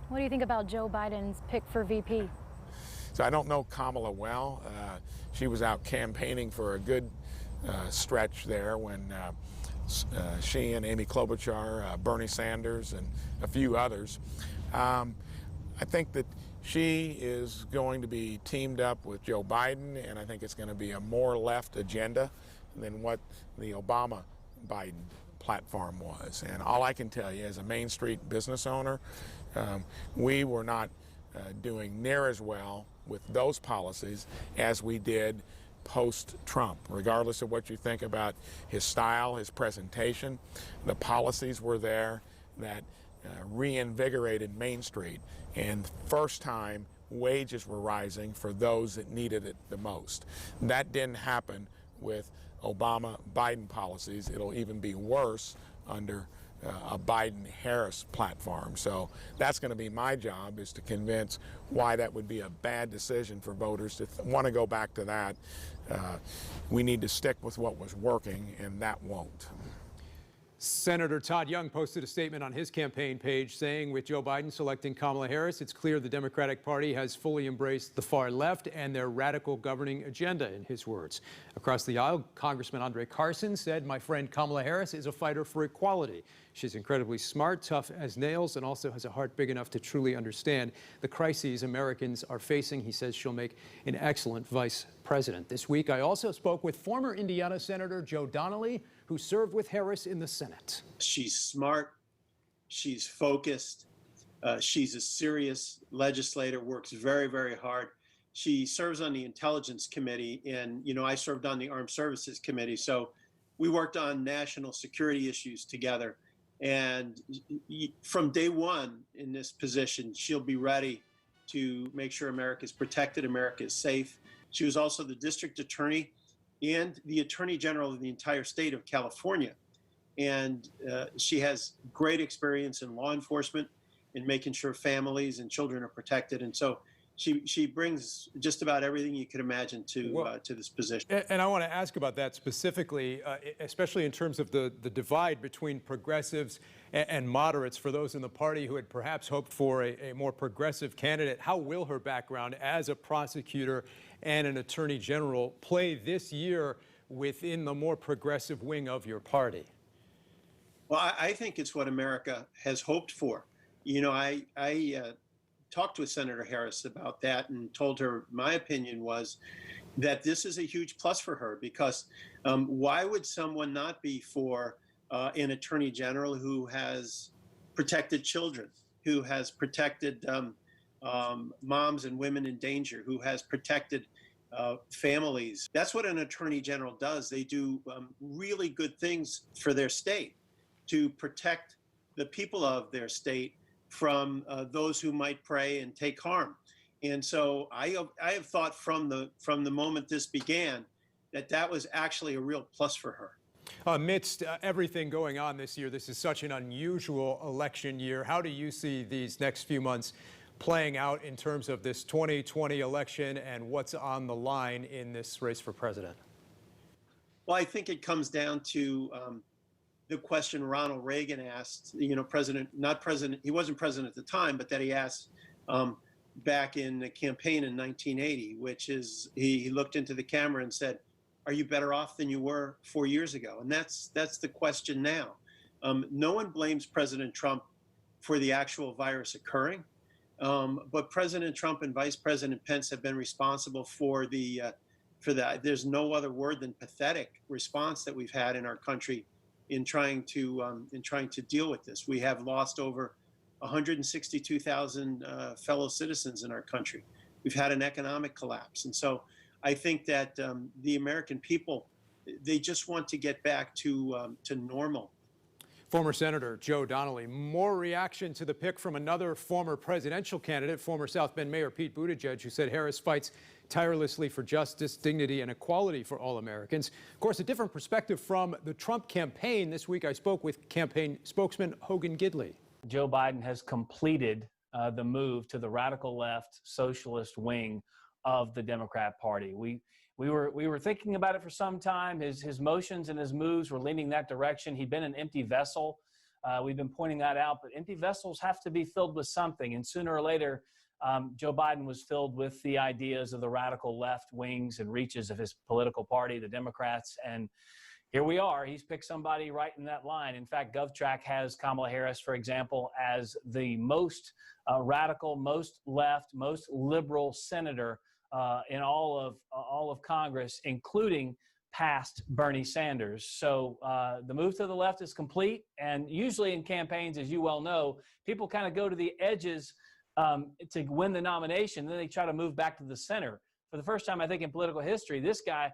What do you think about Joe Biden's pick for VP? So I don't know Kamala well. She was out campaigning for a good stretch there when she and Amy Klobuchar, Bernie Sanders, and a few others. I think that she is going to be teamed up with Joe Biden, and I think it's going to be a more left agenda than what the Obama-Biden platform was. And all I can tell you, as a Main Street business owner, we were not doing near as well with those policies as we did post-Trump. Regardless of what you think about his style, his presentation, the policies were there that reinvigorated Main Street, and first time wages were rising for those that needed it the most. That didn't happen with Obama-Biden policies. It'll even be worse under a Biden-Harris platform. So that's going to be my job, is to convince why that would be a bad decision for voters to want to go back to that. We need to stick with what was working, and that won't. Senator Todd Young posted a statement on his campaign page saying, with Joe Biden selecting Kamala Harris, it's clear the Democratic Party has fully embraced the far left and their radical governing agenda, in his words. Across the aisle, Congressman Andre Carson said, "My friend Kamala Harris is a fighter for equality. She's incredibly smart, tough as nails, and also has a heart big enough to truly understand the crises Americans are facing." He says she'll make an excellent vice president. This week, I also spoke with former Indiana Senator Joe Donnelly, who served with Harris in the Senate. She's smart, she's focused, she's a serious legislator, works very, very hard. She serves on the Intelligence Committee, and I served on the Armed Services Committee, so we worked on national security issues together. And from day one in this position, she'll be ready to make sure America is protected, America is safe. She was also the district attorney and the attorney general of the entire state of California. And she has great experience in law enforcement, in making sure families and children are protected. And so she brings just about everything you could imagine to this position. And I want to ask about that specifically, especially in terms of the divide between progressives and moderates, for those in the party who had perhaps hoped for a more progressive candidate. How will her background as a prosecutor and an attorney general play this year within the more progressive wing of your party? Well, I think it's what America has hoped for. I talked with Senator Harris about that and told her my opinion was that this is a huge plus for her, because why would someone not be for an attorney general who has protected children, who has protected moms and women in danger, who has protected families? That's what an attorney general does. They do really good things for their state to protect the people of their state from those who might prey and take harm. And so I have thought from the moment this began that was actually a real plus for her. Amidst everything going on this year, this is such an unusual election year. How do you see these next few months playing out in terms of this 2020 election and what's on the line in this race for president? Well, I think it comes down to the question Ronald Reagan asked, he wasn't president at the time, but that he asked back in the campaign in 1980, which is, he looked into the camera and said, "Are you better off than you were 4 years ago?" And that's the question now. No one blames President Trump for the actual virus occurring, but President Trump and Vice President Pence have been responsible for there's no other word than pathetic response that we've had in our country in trying to deal with this. We have lost over 162,000 fellow citizens in our country. We've had an economic collapse. And so I think that the American people, they just want to get back to normal. Former Senator Joe Donnelly. More reaction to the pick from another former presidential candidate, former South Bend Mayor Pete Buttigieg, who said Harris fights tirelessly for justice, dignity, and equality for all Americans. Of course, a different perspective from the Trump campaign. This week, I spoke with campaign spokesman Hogan Gidley. Joe Biden has completed the move to the radical left socialist wing of the Democrat Party. We were thinking about it for some time. His motions and his moves were leaning that direction. He'd been an empty vessel We've been pointing that out, but empty vessels have to be filled with something. And sooner or later, Joe Biden was filled with the ideas of the radical left wings and reaches of his political party, the Democrats. And here we are. He's picked somebody right in that line. In fact, GovTrack has Kamala Harris, for example, as the most radical, most left, most liberal senator in all of Congress, including past Bernie Sanders. So the move to the left is complete. And usually in campaigns, as you well know, people kind of go to the edges to win the nomination. Then they try to move back to the center. For the first time, I think, in political history, this guy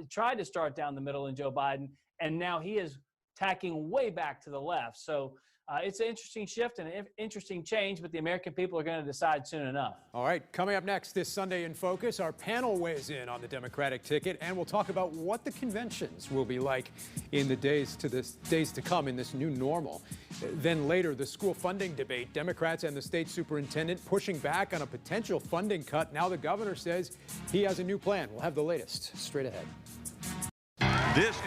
tried to start down the middle in Joe Biden, and now he is tacking way back to the left. So it's an interesting shift and an interesting change, but the American people are going to decide soon enough. All right, coming up next this Sunday in Focus, our panel weighs in on the Democratic ticket, and we'll talk about what the conventions will be like in the days to come in this new normal. Then later, the school funding debate. Democrats and the state superintendent pushing back on a potential funding cut. Now the governor says he has a new plan. We'll have the latest straight ahead. This